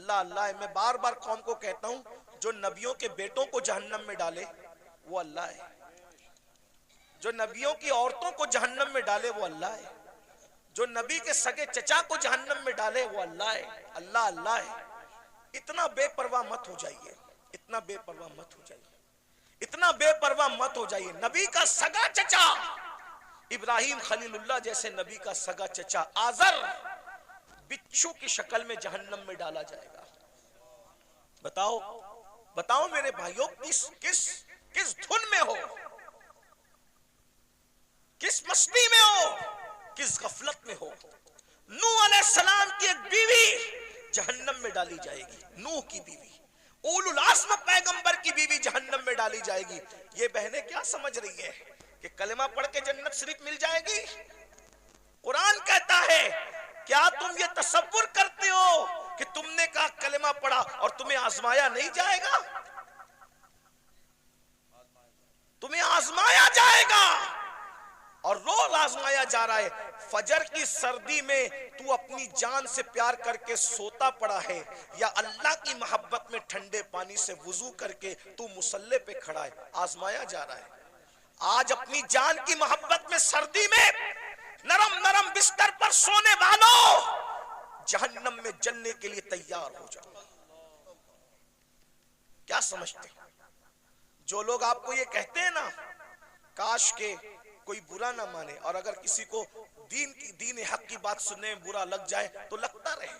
अल्लाह अल्लाह है। मैं बार बार कौम को कहता हूं, जो नबियों के बेटों को जहन्नम में डाले वो अल्लाह है, जो नबियों की औरतों को जहन्नम में डाले वो अल्लाह है, जो नबी के सगे चचा को जहन्नम में डाले वो अल्लाह है। अल्लाह अल्लाह है। इतना बेपरवाह मत हो जाइए, इतना बेपरवाह मत हो जाइए, इतना बेपरवाह मत हो जाइए। नबी का सगा चचा इब्राहिम खलीलुल्लाह जैसे नबी का सगा चचा आजर बिच्छू की शक्ल में जहन्नम में डाला जाएगा। बताओ बताओ मेरे भाइयों, किस किस किस धुन में हो, किस मस्ती में हो, किस गफलत में हो। नूह अलैहिस्सलाम की एक बीवी जहन्नम में डाली जाएगी, नूह की बीवी, उलुल आज़्म पैगंबर की बीवी जहन्नम में डाली जाएगी। ये बहनें क्या समझ रही है कि कलमा पढ़ के जन्नत सिर्फ मिल जाएगी? कुरान कहता है, क्या तुम ये तसव्वुर करते हो कि तुमने कहा कलमा पढ़ा और तुम्हें आजमाया नहीं जाएगा? तुम्हें आजमाया जाएगा और रोज आजमाया जा रहा है। फजर की सर्दी में तू अपनी जान से प्यार करके सोता पड़ा है, या अल्लाह की मोहब्बत में ठंडे पानी से वुजू करके तू मुसल्ले पे खड़ा है, आजमाया जा रहा है। आज अपनी जान की मोहब्बत में सर्दी में नरम नरम बिस्तर पर सोने वालों, जहन्नम में जलने के लिए तैयार हो जाओ। क्या समझते हो? जो लोग आपको ये कहते हैं ना, काश के कोई बुरा ना माने, और अगर किसी को दीन हक की बात सुनने में बुरा लग जाए तो लगता रहे।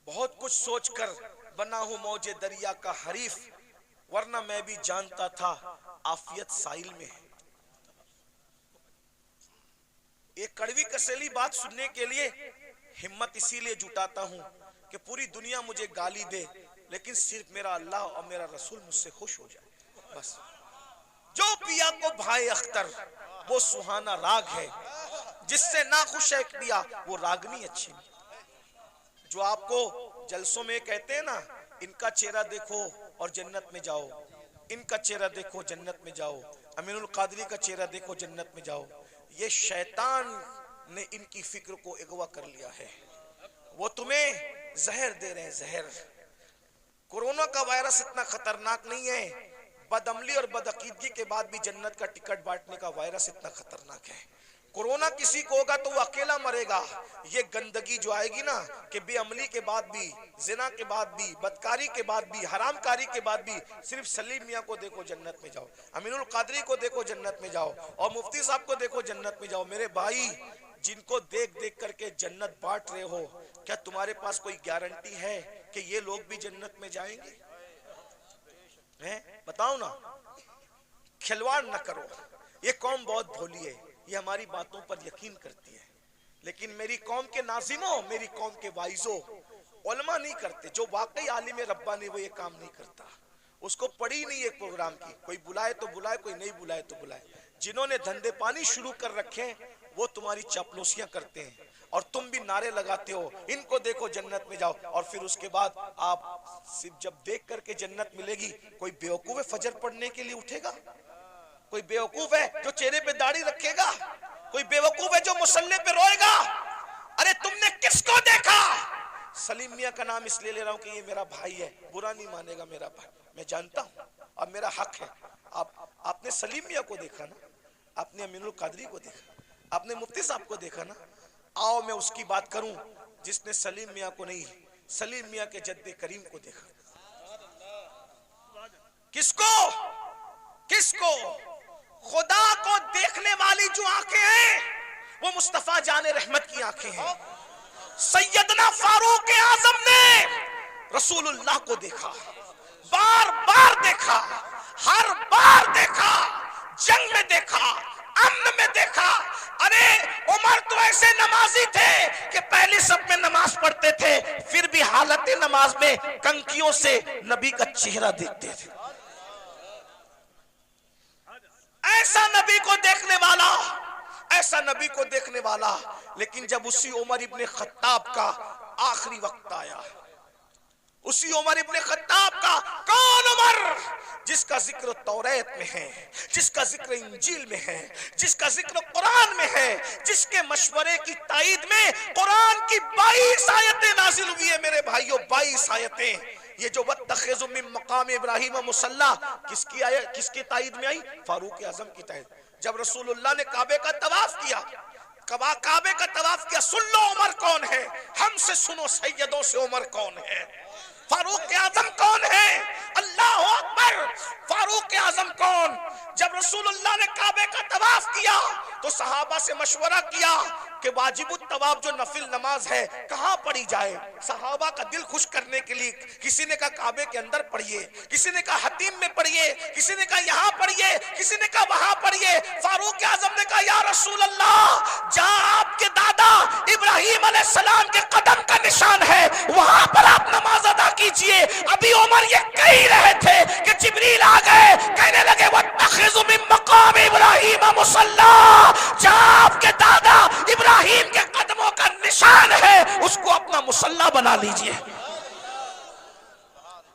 बहुत कुछ सोचकर बना हूं मौजे दरिया का हरीफ, वरना मैं भी जानता था आफियत साइल में है। एक कड़वी कसेली बात सुनने के लिए हिम्मत इसीलिए जुटाता हूं कि पूरी दुनिया मुझे गाली दे, लेकिन सिर्फ मेरा अल्लाह और मेरा रसूल मुझसे खुश हो जाए, बस। जो पिया को भाई अख्तर वो सुहाना राग है, जिससे ना खुश है पिया वो रागनी अच्छी नहीं। जो आपको जलसों में कहते हैं ना, इनका चेहरा देखो और जन्नत में जाओ, इनका चेहरा देखो जन्नत में जाओ, अमीनुल कादरी का चेहरा देखो जन्नत में जाओ, ये शैतान ने इनकी फिक्र को अगवा कर लिया है। वो तुम्हें जहर दे रहे हैं, जहर। कोरोना का वायरस इतना खतरनाक नहीं है, बदअमली और बदअकीदगी के बाद भी जन्नत का टिकट बांटने का वायरस इतना खतरनाक है। कोरोना किसी को होगा तो वो अकेला मरेगा। ये गंदगी जो आएगी ना, कि बेअमली के बाद भी, जिना के बाद भी, बदकारी के बाद भी, हरामकारी के बाद भी, सिर्फ सलीम मियाँ को देखो जन्नत में जाओ, अमीनुल कादरी को देखो जन्नत में जाओ, और मुफ्ती साहब को देखो जन्नत में जाओ। मेरे भाई, जिनको देख देख करके जन्नत बांट रहे हो, क्या तुम्हारे पास कोई गारंटी है कि ये लोग भी जन्नत में जाएंगे? हैं? बताओ ना, खिलवाड़ ना करो। ये कौम बहुत भोली है, ये हमारी बातों पर यकीन करती है, लेकिन मेरी कौम के नाज़िमों, मेरी कौम के वाइजों, उलमा नहीं करते। जो वाकई आलिम रब्बानी वो ये काम नहीं करता। उसको पड़ी नहीं एक प्रोग्राम की, कोई बुलाए तो बुलाए, कोई नहीं बुलाए तो बुलाए। जिन्होंने धंधे पानी शुरू कर रखे हैं वो तुम्हारी चापलूसियां करते हैं, और तुम भी नारे लगाते हो, इनको देखो जन्नत में जाओ, और फिर उसके बाद आप सिर्फ जब देख करके जन्नत मिलेगी, कोई बेवकूफ है फजर पढ़ने के लिए उठेगा? कोई बेवकूफ है जो चेहरे पे दाढ़ी रखेगा? कोई बेवकूफ है जो मुसल्ले पे रोएगा? अरे तुमने किसको देखा? सलीम मियां का नाम इसलिए ले रहा हूं कि ये मेरा भाई है, बुरा नहीं मानेगा मेरा भाई, मैं जानता हूं, अब मेरा हक है। आपने सलीम मियां को देखा ना, आपने अमीनुल कादरी को देखा, आपने मुफ्ती साहब को देखा ना। आओ मैं उसकी बात करूं जिसने सलीम मियां को नहीं, सलीम मियां के जद्दे करीम को देखा। किसको? किसको? खुदा को देखने वाली जो आंखें हैं वो मुस्तफा जाने रहमत की आंखें हैं। सैयदना फारूक आजम ने रसूलुल्लाह को देखा, बार बार देखा, हर बार देखा, जंग में देखा, अम्न में देखा। अरे उमर तो ऐसे नमाजी थे कि पहली सब में नमाज पढ़ते थे, फिर भी हालत नमाज में कंकियों से नबी का चेहरा देखते थे। ऐसा नबी को देखने वाला, ऐसा नबी को देखने वाला। लेकिन जब उसी उमर इब्ने खत्ताब का आखिरी वक्त आया, उसी उमर इब्ने खत्ताब का। कौन उमर? जिसका जिक्र तौरात में है, जिसका जिक्र इंजील में है, जिसका जिक्र कुरान में है, जिसके मशवरे की ताईद में कुरान की 22 आयतें नाजिल हुई है। मेरे भाइयों 22 आयतें। ये जो वत्तखिज़ु मिन मकाम इब्राहीम मुसल्ला किसकी आयत, किसकी ताईद में आई? फारूक आजम की ताईद। जब रसूलुल्लाह ने काबे का तवाफ किया, काबे का तवाफ किया, सुन लो उमर कौन है, हमसे सुनो सैयदों से उमर कौन है। फारूक आजम कौन है? अल्लाह अकबर। फारूक आजम कौन? जब रसूलुल्लाह ने काबे का तवाफ किया तो सहाबा से मशवरा किया कि वाजिबुत तवाफ जो नफिल नमाज है कहां पढ़ी जाए। सहाबा का दिल खुश करने के लिए किसी ने कहा काबे के अंदर पढ़िए, किसी ने कहा हतीम में पढ़िए, किसी ने कहा यहां पढ़िए, किसी ने कहा वहां पढ़िए। फारूक आजम ने कहा या रसूल अल्लाह, जहां आपके दादा इब्राहिम अलैहिस्सलाम के कदम का निशान है वहां पर आप नमाज अदा कीजिए। अभी उमर ये कह ही रहे थे कि जिब्रील आ गए, कहने लगे वत्तखिज़ु मिन मकाम इब्राहीम मुसल्ला, जहां आपके दादा इब्राहिम के कदमों का निशान है उसको अपना मुसल्ला बना लीजिए।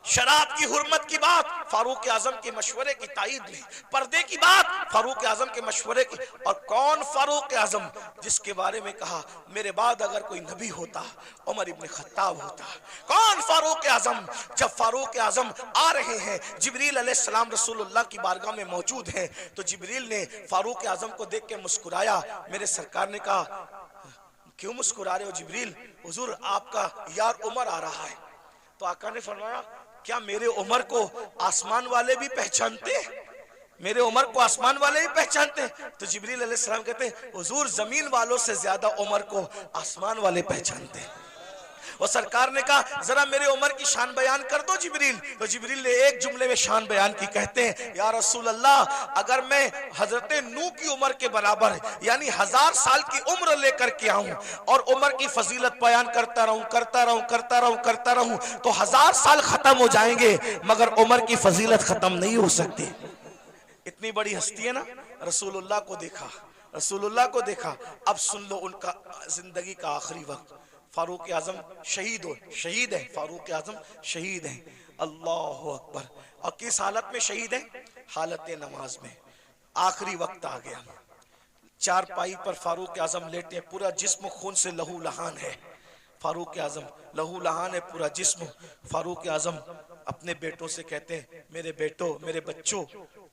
शराब की हुर्मत की बात फारूक आजम के मशवरे की ताईद में, पर्दे की बात फारूक आजम के मशवरे की। और कौन फारूक आजम? जिसके बारे में कहा मेरे बाद अगर कोई नबी होता उमर इब्ने खत्ताब होता। कौन फारूक आजम? जब फारूक आजम आ रहे हैं, जिब्रील अलैहिस्सलाम रसूलुल्लाह की बारगाह में मौजूद हैं, तो जिब्रील ने फारूक आजम को देख के मुस्कुराया। मेरे सरकार ने कहा क्यों मुस्कुरा रहे हो जिब्रील? हुजूर आपका यार उमर आ रहा है। तो आका ने फरमाया क्या मेरे उमर को आसमान वाले भी पहचानते? मेरे उमर को आसमान वाले भी पहचानते? तो जिब्रील अलैहिस्सलाम कहते हैं हुजूर जमीन वालों से ज्यादा उमर को आसमान वाले पहचानते हैं। और सरकार ने कहा जरा मेरे उमर की शान बयान कर दो जिब्रील। तो जिब्रील ने एक जुमले में शान बयान की। कहते हैं या रसूल अल्लाह, अगर मैं हजरत नूह की उम्र के बराबर यानी 1000 साल की उम्र लेकर के आऊं और उम्र की फजीलत बयान करता रहूं तो 1000 साल खत्म हो जाएंगे मगर उम्र की फजीलत खत्म नहीं हो सकती। इतनी बड़ी हस्ती है ना। रसूलुल्लाह को देखा, रसूलुल्लाह को देखा। अब सुन लो उनका जिंदगी का आखिरी वक्त। फारूक आजम शहीद है, फारूक आजम शहीद है। अल्लाह अकबर। और किस हालत में शहीद है? हालत नमाज में। आखिरी वक्त आ गया, चारपाई पर फारूक आजम लेटे, पूरा जिस्म खून से लहू लहान है। फारूक आजम लहू लहान है पूरा जिस्म। फारूक आजम अपने बेटों से कहते हैं मेरे बेटो, मेरे बच्चों,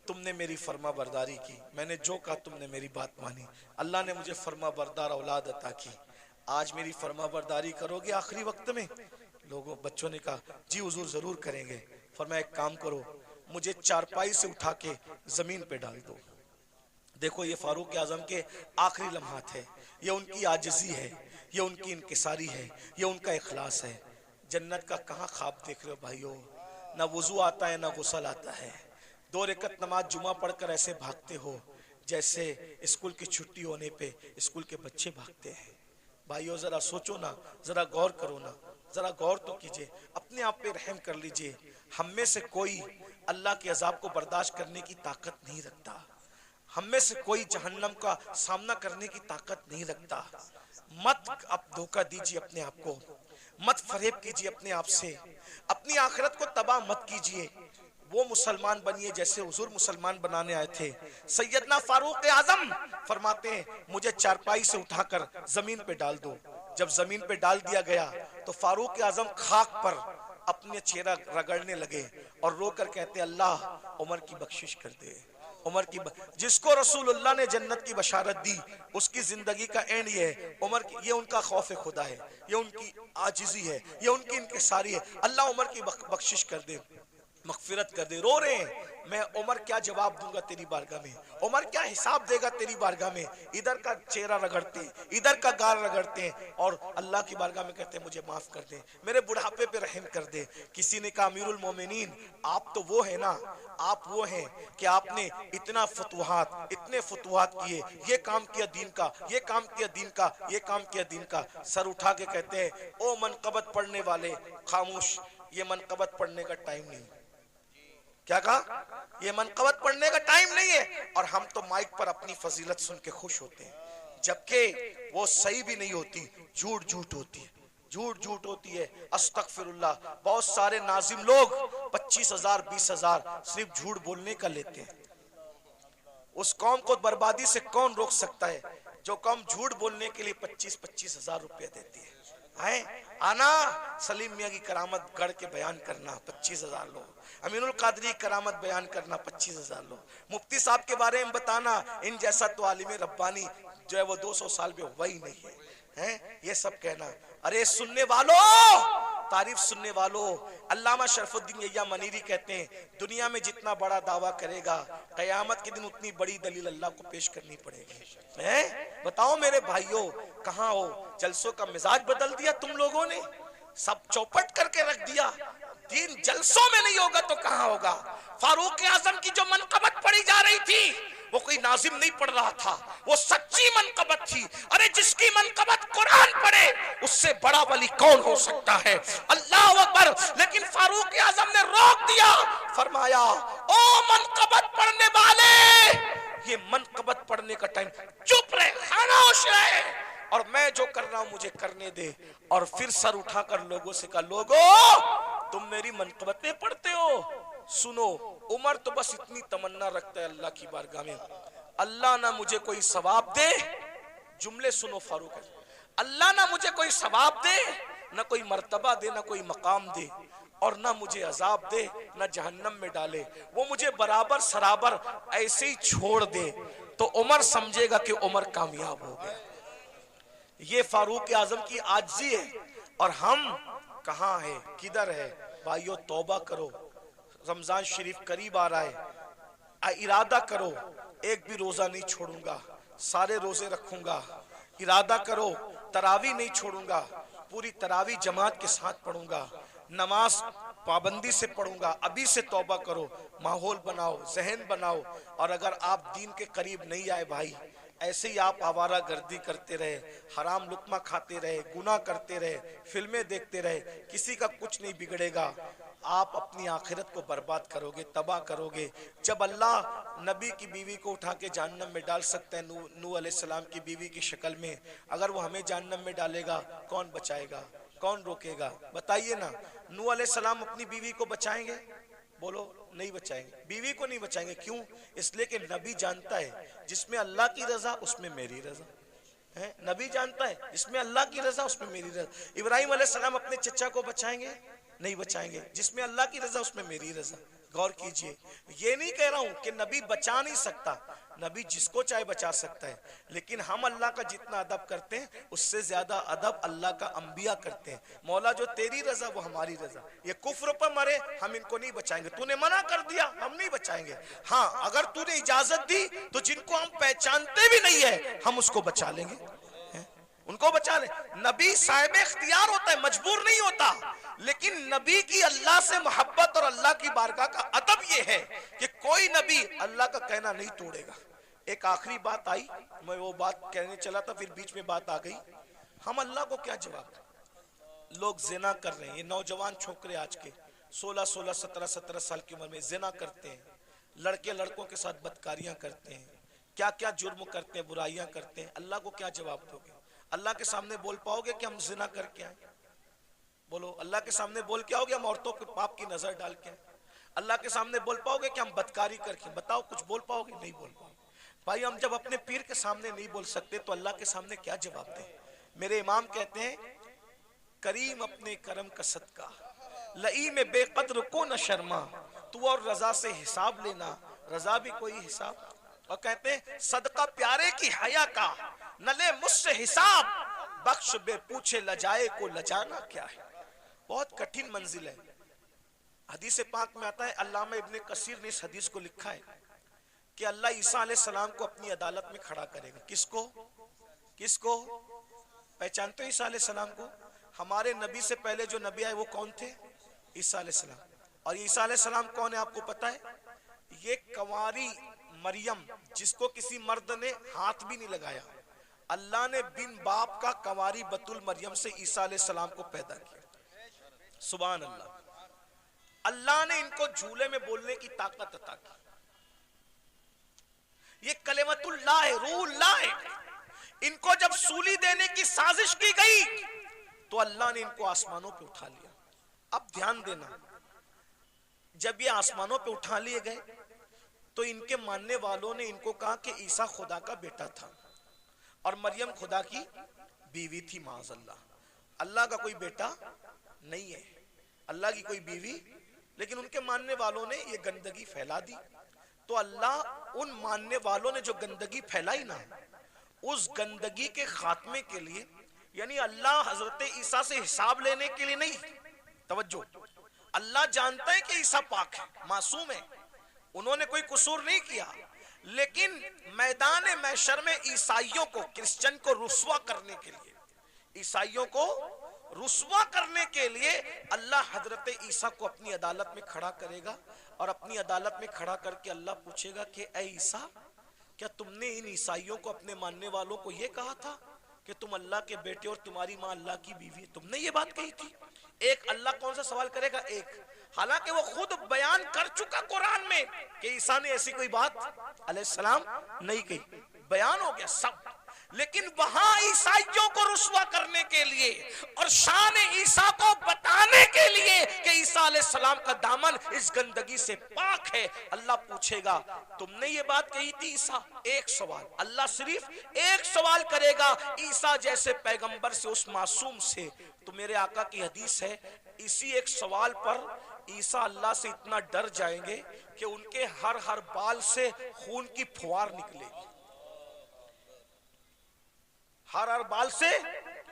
तुमने मेरी फर्मा बरदारी की, मैंने जो कहा तुमने मेरी बात मानी, अल्लाह ने मुझे फर्मा बरदार औलाद अता की, आज मेरी फर्मा बरदारी करोगे आखिरी वक्त में? लोगों बच्चों ने कहा जी हुजूर जरूर करेंगे। फरमाया एक काम करो, मुझे चारपाई से उठा के जमीन पे डाल दो। देखो ये फारूक आजम के आखिरी लम्हात है, ये उनकी आजिज़ी है, ये उनकी इनकिसारी है, ये उनका इखलास है। जन्नत का कहाँ ख्वाब देख रहे हो भाइयों? ना वुजू आता है ना गुस्ल आता है। 2 रकअत नमाज जुमा पढ़कर ऐसे भागते हो जैसे स्कूल की छुट्टी होने पे स्कूल के बच्चे भागते हैं। भाइयों जरा सोचो ना, जरा गौर करो ना, जरा गौर तो कीजिए, अपने आप पे रहम कर लीजिए। हम में से कोई अल्लाह के अजाब को बर्दाश्त करने की ताकत नहीं रखता, हम में से कोई जहन्नम का सामना करने की ताकत नहीं रखता। मत अब धोखा दीजिए अपने आप को, मत फरेब कीजिए अपने आप से, अपनी आखिरत को तबाह मत कीजिए। वो मुसलमान बनिए जैसे हुजूर मुसलमान बनाने आए थे। सैयदना फारूक आजम फरमाते हैं मुझे चारपाई से उठाकर जमीन पे डाल दो। जब जमीन पे डाल दिया गया तो फारूक आजम खाक पर अपने चेहरा रगड़ने लगे और रोकर कहते अल्लाह उमर की बख्शिश कर दे, उमर की जिसको रसूलुल्लाह ने जन्नत की बशारत दी उसकी जिंदगी का एंड ये है। उमर की ये उनका खौफ खुदा है, ये उनकी आजिज़ी है, ये उनकी इनकिसारी है। अल्लाह उमर की बख्शिश कर दे, मगफिरत कर दे। रो रहे हैं, मैं उमर क्या जवाब दूंगा तेरी बारगाह में, उमर क्या हिसाब देगा तेरी बारगाह में। इधर का चेहरा रगड़ते, इधर का गाल रगड़ते हैं और अल्लाह की बारगाह में कहते हैं मुझे माफ कर दे, मेरे बुढ़ापे पे रहम कर दे। किसी ने कहा अमीरुल मोमिनीन आप तो वो है ना, आप वो हैं कि आपने इतना फतुहात, इतने फतुहात किए, ये काम किया दीन का, ये काम किया दीन का, ये काम किया दीन का। सर उठा के कहते हैं ओ मनकबत पढ़ने वाले खामोश, ये मनकबत पढ़ने का टाइम नहीं। क्या कहा? ये मनकबत पढ़ने का टाइम नहीं है। और हम तो माइक पर अपनी फजीलत सुन के खुश होते हैं, जबकि वो सही भी नहीं होती, झूठ झूठ होती है। झूठ झूठ होती है। अस्तगफिरुल्लाह, बहुत सारे नाजिम लोग 25,000 20,000 सिर्फ झूठ बोलने का लेते हैं। उस कौम को बर्बादी से कौन रोक सकता है जो कौम झूठ बोलने के लिए 25,000 रुपया देती है। आना सलीम मियाँ की करामत गढ़ के बयान करना 25,000 लोग, अमीनुल कादरी करामत बयान करना 25,000 लोग, मुफ्ती साहब के बारे में बताना, इन जैसा तो आलिम रब्बानी जो है वो 200 साल में हुआ ही नहीं है, ये सब कहना। अरे सुनने वालों, तारीफ सुनने वालों, अल्लामा शरफुद्दीन यह्या मनीरी कहते हैं दुनिया में जितना बड़ा दावा करेगा कयामत के दिन उतनी बड़ी दलील अल्लाह को पेश करनी पड़ेगी। बताओ मेरे भाइयों, कहाँ हो? जलसों का मिजाज बदल दिया तुम लोगों ने, सब चौपट करके रख दिया। दीन जलसों में नहीं होगा तो कहाँ होगा? फारूक आजम की जो मनकबत पढ़ी जा रही थी वो कोई नाजिम नहीं पढ़ रहा था, वो सच्ची मनकबत थी। अरे जिसकी मनकबत कुरान पढ़े उससे बड़ा वली कौन हो सकता है? अल्लाह अकबर। लेकिन फारूक आजम ने रोक दिया, फरमाया ओ मनकबत पढ़ने वाले, ये मनकबत पढ़ने का टाइम, चुप रहे, खामोश रहे, और मैं जो कर रहा हूं मुझे करने दे। और फिर सर उठाकर लोगों से कहा, लोगों तुम मेरी मनकबतें पढ़ते हो, सुनो। उमर तो बस इतनी तमन्ना रखता है अल्लाह की बारगाह में, अल्लाह ना मुझे कोई सवाब दे, जुमले सुनो फारूक, अल्लाह ना मुझे कोई सवाब दे, ना कोई मर्तबा दे, ना कोई मकाम दे, और ना मुझे अजाब दे, ना जहन्नम में डाले, वो मुझे बराबर सराबर ऐसे ही छोड़ दे, तो उमर समझेगा कि उमर कामयाब हो गया। ये फारूक आजम की आजिज़ी है। और हम कहाँ है, किधर है? भाइयों तौबा करो, रमजान शरीफ करीब आ रहा है, इरादा करो एक भी रोजा नहीं छोड़ूंगा, सारे रोजे रखूंगा। इरादा करो तरावी नहीं छोड़ूंगा, पूरी तरावी जमात के साथ पढ़ूंगा, नमाज पाबंदी से पढ़ूंगा। अभी से तौबा करो, माहौल बनाओ, जहन बनाओ। और अगर आप दीन के करीब नहीं आए भाई, ऐसे ही आप आवारा गर्दी करते रहे, हराम लुकमा खाते रहे, गुनाह करते रहे, फिल्में देखते रहे, किसी का कुछ नहीं बिगड़ेगा। आप अपनी आखिरत को बर्बाद करोगे, तबाह करोगे। जब अल्लाह नबी की बीवी को उठा के जहन्नम में डाल सकते हैं, नूह अलैहिस्सलाम की बीवी की शक्ल में, अगर वो हमें जहन्नम में डालेगा कौन बचाएगा, कौन रोकेगा? बताइए ना। नूह अलैहिस्सलाम अपनी बीवी को बचाएंगे? बोलो नहीं बचाएंगे, बीवी को नहीं बचाएंगे। क्यों? इसलिए कि नबी जानता है जिसमें अल्लाह की रजा उसमें मेरी रजा है। नबी जानता है जिसमें अल्लाह की रजा उसमें मेरी रजा। इब्राहिम अलैहिस्सलाम अपने चचा को बचाएंगे? नहीं बचाएंगे, जिसमें अल्लाह की रजा उसमें मेरी रजा। गौर कीजिए, ये नहीं कह रहा हूं कि नबी बचा नहीं सकता, नबी जिसको चाहे बचा सकता है, लेकिन हम अल्लाह का जितना अदब करते हैं उससे ज्यादा अदब अल्लाह का अंबिया करते हैं। मौला जो तेरी रजा वो हमारी रजा। ये कुफ्र पर मरे हम इनको नहीं बचाएंगे, तूने मना कर दिया हम नहीं बचाएंगे। हाँ अगर तूने इजाजत दी तो जिनको हम पहचानते भी नहीं है हम उसको बचा लेंगे, उनको बचा ले। नबी साहिब इख्तियार होता है, मजबूर नहीं होता। लेकिन नबी की अल्लाह से मोहब्बत और अल्लाह की बारगाह का अदब यह है कि कोई नबी अल्लाह का कहना नहीं तोड़ेगा। एक आखिरी बात आई, मैं वो बात कहने चला था, फिर बीच में बात आ गई। हम अल्लाह को क्या जवाब दें? लोग जिना कर रहे हैं, ये नौजवान छोकरे आज के 16-16, 17-17 साल की उम्र में जिना करते हैं, लड़के लड़कों के साथ बदकारियां करते हैं, क्या क्या जुर्म करते हैं, बुराइयां करते हैं। अल्लाह को क्या जवाब दोगे? अल्लाह के सामने बोल पाओगे कि हम जिना करके आए? बोलो, अल्लाह के सामने बोल के आओगे हम औरतों के पाप की नजर डाल के? अल्लाह के सामने बोल पाओगे कि हम बदकारी करके? बताओ, कुछ बोल पाओगे? नहीं बोल पाओगे। भाई हम जब अपने पीर के सामने नहीं बोल सकते तो अल्लाह के सामने क्या जवाब दें? मेरे इमाम कहते हैं, करीम अपने करम का सदका, लई में बेकद्र को न शर्मा, तू और रजा से हिसाब लेना, रजा भी कोई हिसाब। और कहते हैं, सदका प्यारे की हया का, न ले मुझसे हिसाब, बख्श बे पूछे लजाए को लजाना क्या है। बहुत कठिन मंजिल है। हदीस पाक में आता है, अल्लामा इब्ने कसीर ने इस हदीस को लिखा है कि अल्लाह ईसा अलैहिस्सलाम को अपनी अदालत में खड़ा करेगा। किसको? किसको? पहचानते हो ईसा अलैहिस्सलाम को? हमारे नबी से पहले जो नबी आए वो कौन थे? ईसा अलैहिस्सलाम। और ईसा अलैहिस्सलाम कौन है आपको पता है? ये कंवारी मरियम, जिसको किसी मर्द ने हाथ भी नहीं लगाया, अल्लाह ने बिन बाप का कंवारी बतुल मरियम से ईसा अलैहिस्सलाम को पैदा किया। सुभान अल्लाह। अल्लाह ने इनको झूले में बोलने की ताकत अता की। ये कलेमतुल्लाह है, रूहुल्लाह है। इनको जब सूली देने की साजिश की गई तो अल्लाह ने इनको आसमानों पे उठा लिया। अब ध्यान देना, जब ये आसमानों पे उठा लिए गए तो इनके मानने वालों ने इनको कहा कि ईसा खुदा का बेटा था और मरियम खुदा की बीवी थी। माज़अल्लाह, अल्लाह का कोई बेटा नहीं है, अल्लाह की कोई बीवी। लेकिन उनके मानने वालों ने ये गंदगी फैला दी। तो अल्लाह उन मानने वालों ने जो गंदगी फैलाई ना, उस गंदगी के खात्मे के लिए, यानी अल्लाह हजरत ईसा से हिसाब लेने के लिए नहीं, तवज्जो, अल्लाह जानता है कि ईसा पाक है, मासूम है, उन्होंने कोई कसूर नहीं किया, लेकिन मैदान महशर में ईसाइयों को, क्रिश्चियन को रुस्वा करने के लिए, ईसाइयों को रुस्वा करने के लिए अल्लाह हजरत ईसा को अपनी अदालत में खड़ा करेगा। और अपनी अदालत में खड़ा करके अल्लाह पूछेगा कि ऐ ईसा, क्या तुमने इन ईसाइयों को, अपने मानने वालों को यह कहा था कि तुम अल्लाह के बेटे और तुम्हारी मां अल्लाह की बीवी, तुमने ये बात कही थी? एक अल्लाह कौन सा सवाल करेगा? एक, हालांकि वो खुद बयान कर चुका कुरान में कि ईसा ने ऐसी कोई बात अलैहिस्सलाम नहीं कही, बयान हो गया सब। लेकिन वहां ईसाइयों को रुस्वा करने के लिए और शान ईसा को बताने के लिए कि ईसा अलैहिस्सलाम का दामन इस गंदगी से पाक है, अल्लाह पूछेगा तुमने ये बात कही थी ईसा? एक सवाल, अल्लाह सिर्फ एक सवाल करेगा ईसा जैसे पैगंबर से, उस मासूम से। तो मेरे आका की हदीस है, इसी एक सवाल पर ईसा अल्लाह से इतना डर जाएंगे कि उनके हर बाल से खून की फुहार निकलेगी, हर बाल से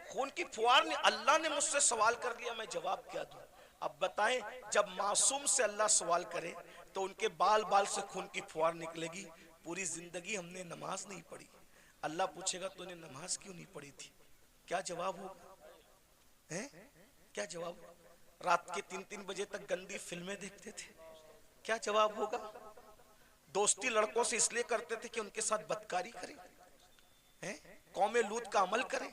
खून की फुहार। अल्लाह ने मुझसे सवाल कर लिया, मैं जवाब क्या दूं? अब बताएं, जब मासूम से अल्लाह सवाल करे तो उनके बाल बाल से खून की फुहार निकलेगी। पूरी जिंदगी हमने नमाज नहीं पढ़ी, अल्लाह पूछेगा तूने नमाज क्यों नहीं पढ़ी थी? क्या जवाब होगा? हैं? क्या जवाब? रात के 3-3 बजे तक गंदी फिल्में देखते थे, क्या जवाब होगा? दोस्ती लड़कों से इसलिए करते थे कि उनके साथ बदकारी करें, हैं? कौमे लूत का अमल करें।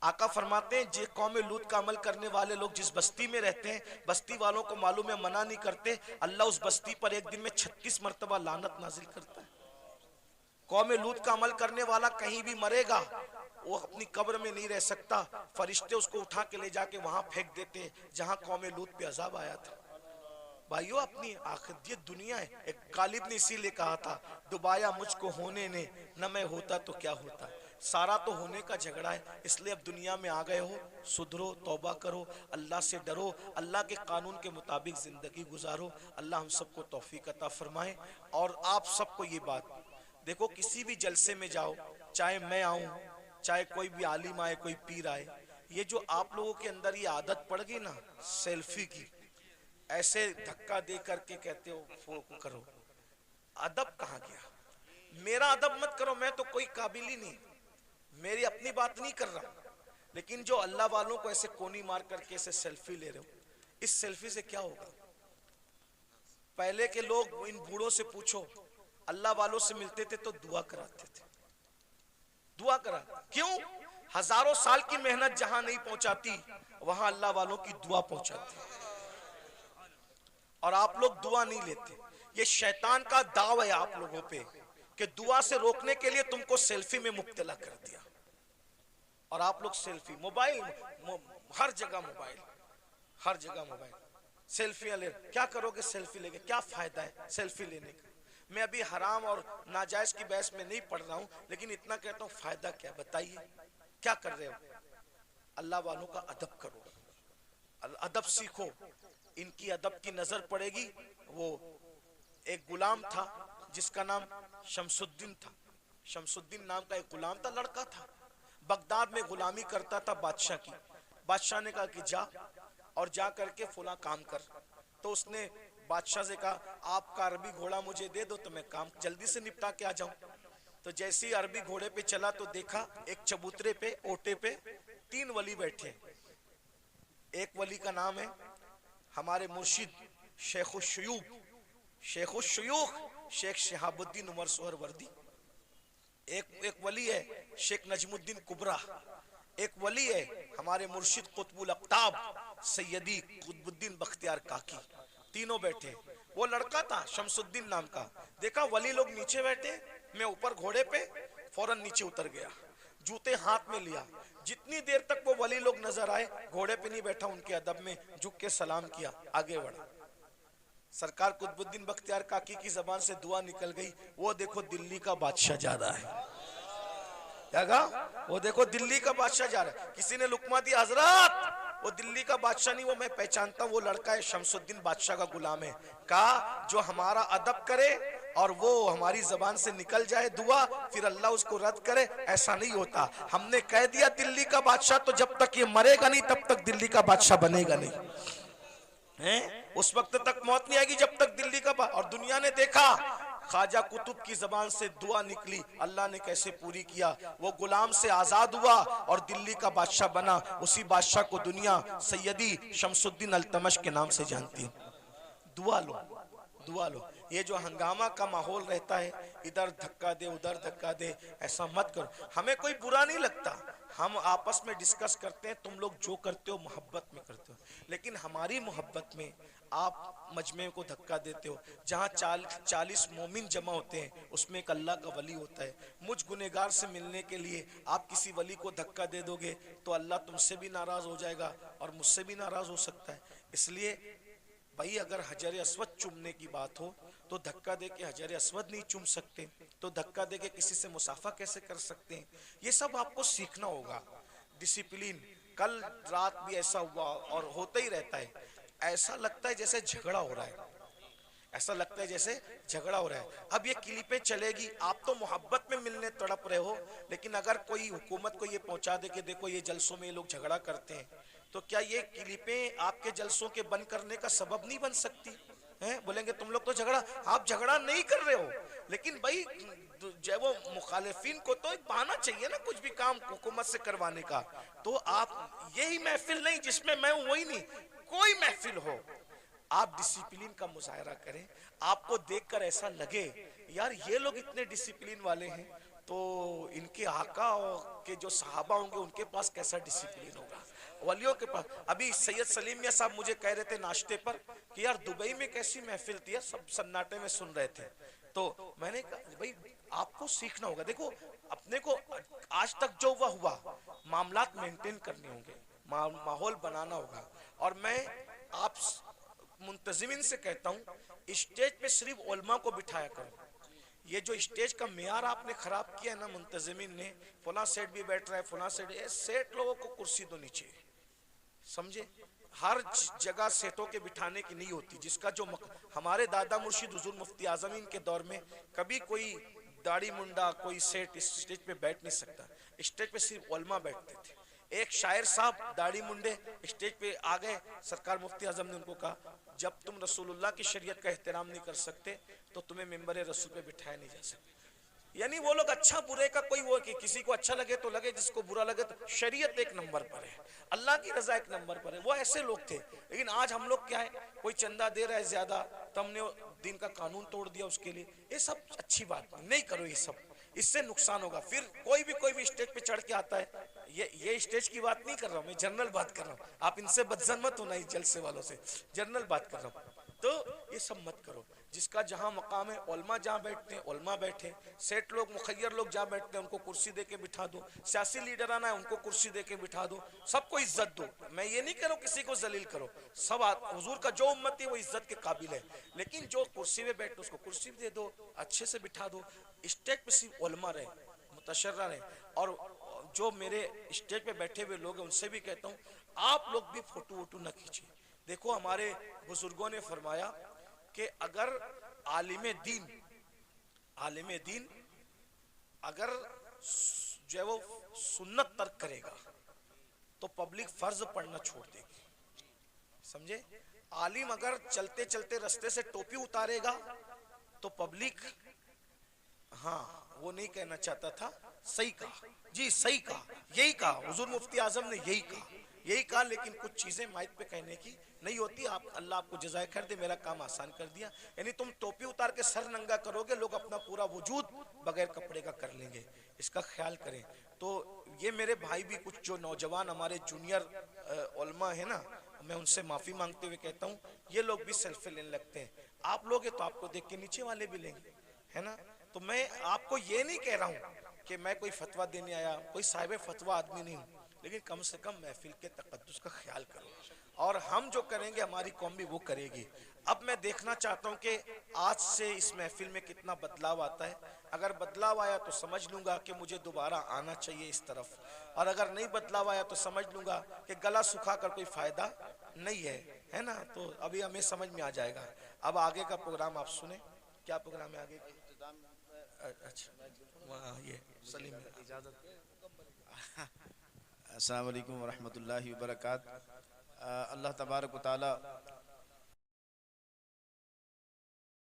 आका फरमाते हैं, जे कौमे लूत का अमल करने वाले लोग जिस बस्ती में रहते हैं, बस्ती वालों को मालूम है, मना नहीं करते, अल्लाह उस बस्ती पर एक दिन में 36 मरतबा लानत नाजिल करता है। कौमे लूत का अमल करने वाला कहीं भी मरेगा, वो अपनी कब्र में नहीं रह सकता, फरिश्ते उसको उठा के ले जाके वहां फेंक देते जहां कौमे लूत पे अजाब आया था। भाइयों, अपनी आखिरत ये दुनिया है। एक गालिब ने इसीलिए कहा था, दुबाया मुझको होने ने, न मैं होता तो क्या होता। सारा तो होने का झगड़ा है, इसलिए अब दुनिया में आ गए हो, सुधरो, तौबा करो, अल्लाह से डरो, अल्लाह के कानून के मुताबिक जिंदगी गुजारो। अल्लाह हम सबको तौफीक अता फरमाए। और आप सबको ये बात देखो, किसी भी जलसे में जाओ, चाहे मैं आऊं, चाहे कोई भी आलिम आए, कोई पीर आए, ये जो आप लोगों के अंदर ये आदत पड़ गई ना सेल्फी की, ऐसे धक्का दे करके कहते हो फोटो करो, अदब कहाँ गया? मेरा अदब मत करो, मैं तो कोई काबिल ही नहीं, मेरी अपनी बात नहीं कर रहा, लेकिन जो अल्लाह वालों को ऐसे कोनी मार करके ऐसे सेल्फी ले रहे हो, इस सेल्फी से क्या होगा? पहले के लोग, इन बूढ़ों से पूछो, अल्लाह वालों से मिलते थे तो दुआ कराते थे, दुआ करा, क्यों? हजारों साल की मेहनत जहां नहीं पहुंचाती, वहां अल्लाह वालों की दुआ पहुंचाती। और आप लोग दुआ नहीं लेते, ये शैतान का दाव है आप लोगों पे कि दुआ से रोकने के लिए तुमको सेल्फी में मुब्तला कर दिया। और आप लोग सेल्फी, मोबाइल, हर जगह मोबाइल, हर जगह मोबाइल, सेल्फियां ले। क्या करोगे सेल्फी लेके? क्या फायदा है सेल्फी लेने का? मैं अभी हराम और नाजायज की बहस में नहीं पढ़ रहा हूं, लेकिन इतना कहता हूं, फायदा क्या? बताइए, क्या कर रहे हो? अल्लाह वालों का अदब करो, अदब सीखो, इनकी अदब की नजर पड़ेगी। वो एक गुलाम था जिसका नाम शमसुद्दीन था, शमसुद्दीन नाम का एक गुलाम था, लड़का था, बगदाद में गुलामी करता था बादशाह की। बादशाह ने कहा कि जा और जा करके फुला काम कर। तो उसने बादशाह से कहा, आपका अरबी घोड़ा मुझे दे दो तो मैं काम जल्दी से निपटा के आ जाऊं। तो जैसे ही अरबी घोड़े पे चला तो देखा एक चबूतरे पे, ओटे पे 3 वली बैठे। एक वली का नाम है हमारे मुर्शिद शेखुशयूख, शेख शहाबुद्दीन उमर सोहरवर्दी। एक वली है शेख नजमुद्दीन कुबरा। एक वली है हमारे मुर्शिद कुतुबुल अक्ताब सैयदी कुतुबुद्दीन बख्तियार काकी। तीनों बैठे। वो लड़का था शमसुद्दीन नाम का, देखा वली लोग नीचे बैठे, मैं ऊपर घोड़े पे, फौरन नीचे उतर गया, जूते हाथ में लिया, जितनी देर तक वो वली लोग नजर आए, घोड़े पे नहीं बैठा, उनके अदब में झुक के सलाम किया, आगे बढ़ा। सरकार कुतुबुद्दीन बख्तियार काकी की जबान से दुआ निकल गई, वो देखो दिल्ली का बादशाह जा रहा है। क्या कहा? वो देखो दिल्ली का बादशाह जा रहा है। किसी ने लुकमा दिया, हजरत वो दिल्ली का बादशाह नहीं, वो मैं पहचानता हूँ, वो लड़का है शमसुद्दीन बादशाह का गुलाम है। कहा जो हमारा अदब करे और वो हमारी जबान से निकल जाए दुआ, फिर अल्लाह उसको रद्द करे, ऐसा नहीं होता। हमने कह दिया दिल्ली का बादशाह, तो जब तक ये मरेगा नहीं तब तक दिल्ली का बादशाह बनेगा नहीं है। उस वक्त तक मौत नहीं आएगी जब तक दिल्ली का। और दुनिया ने देखा ख्वाजा कुतुब की जबान से दुआ निकली, अल्लाह ने कैसे पूरी किया। वो गुलाम से आजाद हुआ और दिल्ली का बादशाह बना। उसी बादशाह को दुनिया सैयदी शमसुद्दीन अल्तमश के नाम से जानती है। दुआ लो, दुआ लो। ये जो हंगामा का माहौल रहता है, इधर धक्का दे उधर धक्का दे, ऐसा मत करो। हमें कोई बुरा नहीं लगता, हम आपस में डिस्कस करते हैं, तुम लोग जो करते हो मोहब्बत में करते हो, लेकिन हमारी मोहब्बत में आप मजमे को धक्का देते हो। जहाँ 40 मोमिन जमा होते हैं उसमें एक अल्लाह का वली होता है। मुझ गुनेगार से मिलने के लिए आप किसी वली को धक्का दे दोगे तो अल्लाह तुमसे भी नाराज हो जाएगा और मुझसे भी नाराज हो सकता है। इसलिए भाई अगर हजर अस्वद चूमने की बात हो तो धक्का दे के हजर अस्वद नहीं चूम सकते, तो धक्का दे के किसी से मुसाफा कैसे कर सकते हैं? ये सब आपको सीखना होगा। डिसिप्लिन। कल रात भी ऐसा हुआ और होता ही रहता है। ऐसा लगता है जैसे झगड़ा हो रहा है, ऐसा लगता है जैसे झगड़ा हो रहा है। अब ये क्लिपें चलेगी, आप तो मोहब्बत में मिलने तड़प रहे हो, लेकिन अगर कोई हुकूमत को ये पहुंचा दे कि देखो ये जलसों में ये लोग झगड़ा करते हैं, तो क्या ये क्लिपें आपके जलसों के बंद करने का सबब नहीं बन सकती हैं? बोलेंगे तुम लोग तो झगड़ा, आप झगड़ा नहीं कर रहे हो, लेकिन भाई जो वो मुखालिफिन को तो एक बहाना चाहिए ना कुछ भी काम हुकूमत से करवाने का। तो आप यही महफिल नहीं जिसमें मैं हूं, वही नहीं, कोई महफिल हो, आप डिसिप्लिन का मुजाहरा करें। आपको देखकर ऐसा लगे यार ये लोग इतने डिसिप्लिन वाले हैं, तो इनके आका के जो सहाबा होंगे उनके पास कैसा डिसिप्लिन होगा, वलियों के पास। अभी सैयद सलीम मियां साहब मुझे कह रहे थे नाश्ते पर कि यार दुबई में कैसी महफिल थी, सब सन्नाटे में सुन रहे थे। तो मैंने कहा भाई आपको सीखना होगा। देखो अपने को आज तक जो हुआ मामलात मेंटेन करने होंगे, माहौल बनाना होगा। और मैं आप मुंतजिमिन से कहता हूँ स्टेज पे सिर्फ उलमा को बिठाया करो। ये जो स्टेज का मेयार आपने खराब किया है ना मुंतजिमिन ने, फला सेठ भी बैठ रहा है, फला सेठ लोगों को कुर्सी दो नीचे, समझे? हर जगह सेठों के बिठाने की नहीं होती। जिसका जो हमारे दादा मुर्शिद हुजूर मुफ्ती आजमीन के दौर में कभी कोई दाढ़ी मुंडा कोई सेठ इस स्टेज पे बैठ नहीं सकता, स्टेज पे सिर्फ उलमा बैठते थे। एक शायर साहब दाढ़ी मुंडे स्टेज पे आ गए, सरकार मुफ्ती आजम ने उनको कहा जब तुम रसूलुल्लाह की शरीयत का एहतराम नहीं कर सकते तो तुम्हें मिंबर रसूल पे बिठाया नहीं जा सकता। यानी वो लोग अच्छा बुरे का कोई वो कि किसी को अच्छा लगे तो लगे, जिसको बुरा लगे तो शरीयत एक नंबर पर है, अल्लाह की रजा एक नंबर पर है, वो ऐसे लोग थे। लेकिन आज हम लोग क्या है, कोई चंदा दे रहा है ज्यादा तो हमने दिन का कानून तोड़ दिया उसके लिए। ये सब अच्छी बात नहीं करो, ये सब इससे नुकसान होगा। फिर कोई भी स्टेज पे चढ़ के आता है, ये स्टेज की बात नहीं कर रहा हूँ मैं, जनरल बात कर रहा हूँ। आप इनसे बदजन मत होना, इस जलसे वालों से, जनरल बात कर रहा हूँ। तो ये सब मत करो। जिसका जहां मकाम है, उलमा जहां बैठते हैं उलमा बैठे, सेठ लोग मुखैर लोग जहां बैठते हैं उनको कुर्सी दे के बिठा दो, सियासी लीडर आना है उनको कुर्सी दे के बिठा दो, सबको इज्जत दो। मैं ये नहीं कह रहा हूं किसी को जलील करो, सब हुजूर का जो उम्मती है वो इज्जत के काबिल है, लेकिन जो कुर्सी पे बैठे उसको कुर्सी दे दो, अच्छे से बिठा दो। स्टेज पे सिर्फ उलमा रहे, मुतशर्रा रहे। और जो मेरे स्टेज पे बैठे हुए लोग हैं उनसे भी कहता हूँ आप लोग भी फोटो वोटो न खींचिए। देखो हमारे बुजुर्गों ने फरमाया कि अगर आलिम दीन अगर जो है वो सुन्नत तर्क करेगा तो पब्लिक फर्ज पढ़ना छोड़ देगी, समझे? आलिम अगर चलते चलते रास्ते से टोपी उतारेगा तो पब्लिक, हाँ वो नहीं कहना चाहता था, सही कहा जी, सही कहा, यही कहा हुजूर मुफ्ती आजम ने, यही कहा। लेकिन कुछ चीजें माइक पे कहने की नहीं होती। आप अल्लाह आपको जज़ाए खैर दे, मेरा काम आसान कर दिया। यानी तुम टोपी उतार के सर नंगा करोगे, लोग अपना पूरा वजूद बगैर कपड़े का कर लेंगे, इसका ख्याल करें। तो ये मेरे भाई भी कुछ जो नौजवान हमारे जूनियर उलमा है ना, मैं उनसे माफी मांगते हुए कहता हूँ ये लोग भी सेल्फी लेने लगते हैं। आप लोग तो आपको देख के नीचे वाले भी लेंगे, है ना? तो मैं आपको ये नहीं कह रहा हूँ कि मैं कोई फतवा देने आया, कोई साहिब फतवा आदमी नहीं हूँ, लेकिन कम से कम महफिल के तकद्दुस का ख्याल करो, और हम जो करेंगे हमारी कौम भी वो करेगी। अब मैं देखना चाहता हूँ कि आज से इस महफिल में कितना बदलाव आता है। अगर बदलाव आया तो समझ लूंगा कि मुझे दोबारा आना चाहिए इस तरफ, और अगर नहीं बदलाव आया तो समझ लूंगा कि गला सुखा कर कोई फायदा नहीं है ना। तो अभी हमें समझ में आ जाएगा। अब आगे का प्रोग्राम आप सुने। क्या प्रोग्राम है आगे? अच्छा, वहाँ ये सलीम इजाजत। अस्सलाम वालेकुम वरहमतुल्लाहि वबरकात। अल्लाह तबारक व तआला